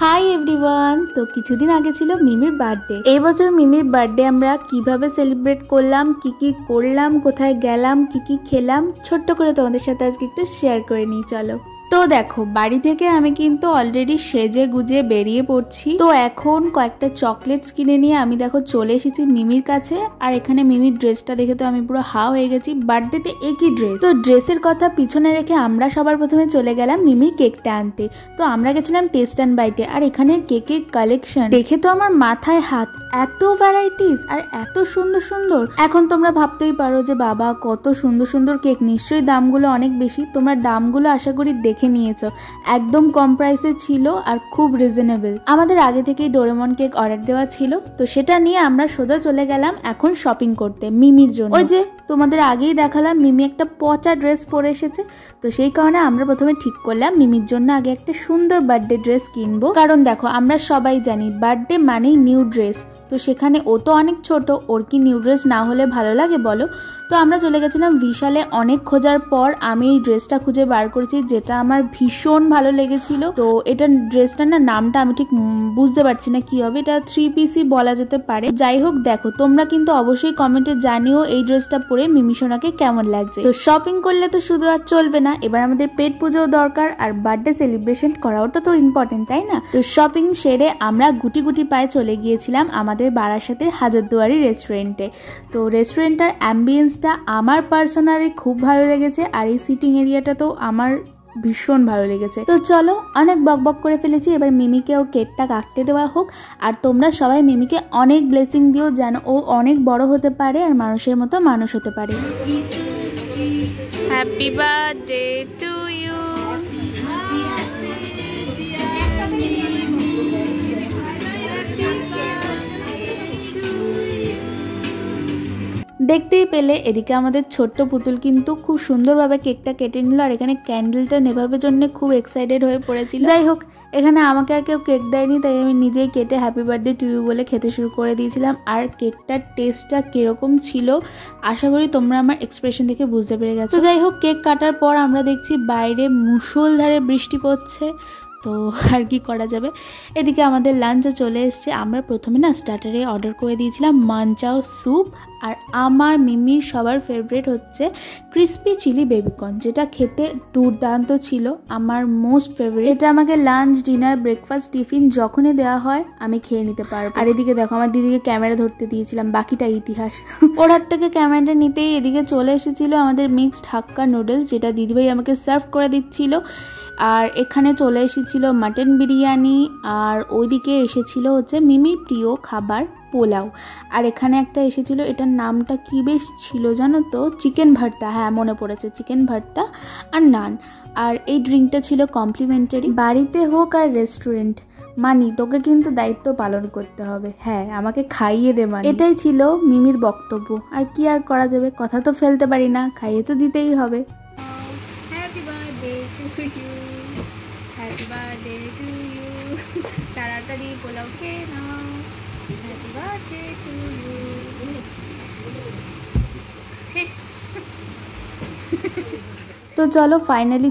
Hi everyone. তো কিছুদিন আগে ছিল মিমির বার্থডে। এই বছর মিমির বার্থডে আমরা কিভাবে সেলিব্রেট করলাম, কি কি করলাম, কোথায় গেলাম, কি কি খেলাম, ছোট্ট করে তোমাদের সাথে আজকে একটু শেয়ার করে নিই। চলো। তো দেখো, বাড়ি থেকে আমি কিন্তু অলরেডি সেজে গুজে বেরিয়ে পড়ছি। তো এখন কয়েকটা চকলেটস কিনে নিয়ে আমি দেখো চলে এসেছি মিমির কাছে। আর এখানে মিমির ড্রেসটা দেখে তো আমি পুরো হা হয়ে গেছি। বার্থডেতে একই ড্রেস। তো ড্রেসের কথা পিছনে রেখে আমরা সবার প্রথমে চলে গেলাম মিমির কেকটা আনতে। তো আমরা গেছিলাম টেস্ট অ্যান্ড বাইটে। আর এখানে কেকের কালেকশন দেখে তো আমার মাথায় হাত, এত ভ্যারাইটিস আর এত সুন্দর সুন্দর। এখন তোমরা ভাবতেই পারো যে বাবা কত সুন্দর সুন্দর কেক, নিশ্চয়ই দামগুলো অনেক বেশি। তোমরা দামগুলো আশা করি দেখে নিয়েছো, একদম কম প্রাইসে ছিল আর খুব রিজনেবল। আমাদের আগে থেকেই ডোরেমন কেক অর্ডার দেওয়া ছিল, তো সেটা নিয়ে আমরা সোজা চলে গেলাম এখন শপিং করতে মিমির জন্য। ওই যে তোমাদের আগেই দেখালাম মিমি একটা পচা ড্রেস পরে এসেছে, তো সেই কারণে আমরা প্রথমে ঠিক করলাম মিমির জন্য আগে একটা সুন্দর বার্থডে ড্রেস কিনবো। কারণ দেখো, আমরা সবাই জানি বার্থডে মানেই নিউ ড্রেস। তো সেখানে ও তো অনেক ছোট, ওর কি নিউ ড্রেস না হলে ভালো লাগে বলো? তো আমরা চলে গেছিলাম বিশালে। অনেক খোঁজার পর আমি এই ড্রেসটা খুঁজে বার করেছি, যেটা আমার ভীষণ ভালো লেগেছিল। তো এটা ড্রেসটার নামটা আমি ঠিক বুঝতে পারছি না কি হবে, এটা 3 পিসই বলা যেতে পারে। যাই হোক, দেখো তোমরা কিন্তু অবশ্যই কমেন্টে জানিও এই ড্রেসটা পরে মিমি সোনাকে কেমন লাগছে। তো শপিং করলে তো শুধু আর চলবে না, এবার আমাদের পেট পুজোও দরকার আর বার্থডে সেলিব্রেশন করাওটা তো ইম্পর্টেন্ট, তাই না? তো শপিং সেরে আমরা গুটি গুটি পায়ে চলে গিয়েছিলাম আমাদের বারাসাতের হাজারদুয়ারি রেস্টুরেন্টে। তো রেস্টুরেন্টটার অ্যাম্বিয়েন্স আমার পার্সোনালি খুব ভালো লেগেছে, আর এই সিটিং এরিয়াটা তো আমার ভীষণ ভালো লেগেছে। তো চলো, অনেক বকবক করে ফেলেছি, এবার মিমিকে ওর কেকটা কাটতে দেওয়া হোক। আর তোমরা সবাই মিমিকে অনেক ব্লেসিং দিও, যেন ও অনেক বড় হতে পারে আর মানুষের মতো মানুষ হতে পারে। Happy birthday to you. দেখতেই পেলে এদিকে আমাদের ছোট্ট পুতুল কিন্তু খুব সুন্দরভাবে কেকটা কেটে নিল, আর এখানে ক্যান্ডেলটা নেভানোর জন্য খুব এক্সাইটেড হয়ে পড়েছিল। যাই হোক, এখানে আমাকে আর কেউ কেক দেয়নি, তাই আমি নিজেই কেটে হ্যাপি বার্থডে টু ইউ বলে খেতে শুরু করে দিয়েছিলাম। আর কেকটার টেস্টটা কিরকম ছিল আশা করি তোমরা আমার এক্সপ্রেশন দেখে বুঝতে পেরে গেছো। যাই হোক, কেক কাটার পর আমরা দেখছি বাইরে মুষলধারে বৃষ্টি পড়ছে, তো আর কি করা যাবে। এদিকে আমাদের লাঞ্চও চলে এসছে। আমরা প্রথমে স্টার্টারে অর্ডার করে দিয়েছিলাম মানচাও স্যুপ, আর আমার মিমির সবার ফেভারিট হচ্ছে ক্রিস্পি চিলি বেবিকর্ন, যেটা খেতে দুর্দান্ত ছিল, আমার মোস্ট ফেভারিট। এটা আমাকে লাঞ্চ, ডিনার, ব্রেকফাস্ট, টিফিন যখনই দেওয়া হয় আমি খেয়ে নিতে পারবো। আর এদিকে দেখো, আমার দিদিকে ক্যামেরা ধরতে দিয়েছিলাম, বাকিটা ইতিহাস। ওর হাত থেকে ক্যামেরাটা নিতেই এদিকে চলে এসেছিল আমাদের মিক্সড হাক্কা নুডলস, যেটা দিদিভাই আমাকে সার্ভ করে দিচ্ছিল। আর এখানে চলে এসেছিল মাটন বিরিয়ানি, আর ওইদিকে এসেছিল হচ্ছে মিমির প্রিয় খাবার পোলাও। আর এখানে একটা এসেছিল, এটার নামটা কি বেশ ছিল জানো তো, চিকেন ভর্তা। হ্যাঁ, মনে পড়েছে, চিকেন ভর্তা আর নান। আর এই ড্রিঙ্কটা ছিল কমপ্লিমেন্টারি। বাড়িতে হোক আর রেস্টুরেন্ট, মানি তোকে কিন্তু দায়িত্ব পালন করতে হবে। হ্যাঁ, আমাকে খাইয়ে দে মানি। এটাই ছিল মিমির বক্তব্য। আর কি আর করা যাবে, কথা তো ফেলতে পারি না, খাইয়ে তো দিতেই হবে। Happy birthday to you, happy birthday to you, তাড়াতাড়ি পোলাও খেয়ে নাও। Happy birthday to you. শেষ। তো চলো, ফাইনালি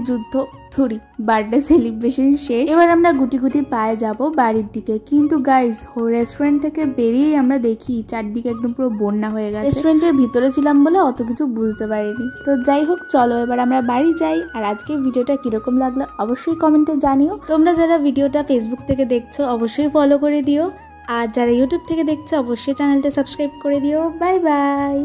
বার্থডে সেলিব্রেশন শেষ। এবার আমরা গুটি গুটি পায়ে যাব বাড়ির দিকে। কিন্তু গাইজ, রেস্টুরেন্ট থেকে বেরিয়েই আমরা দেখি চারদিকে একদম পুরো বন্যা হয়ে গেছে। রেস্টুরেন্টের ভিতরে ছিলাম বলে অত কিছু বুঝতে পারিনি। তো যাই হোক, চলো এবার আমরা বাড়ি যাই। আর আজকে ভিডিওটা কিরকম লাগলো অবশ্যই কমেন্টে জানিও। তোমরা যারা ভিডিওটা ফেসবুক থেকে দেখছো অবশ্যই ফলো করে দিও, আর যারা ইউটিউব থেকে দেখছো অবশ্যই চ্যানেলটা সাবস্ক্রাইব করে দিও। Bye bye.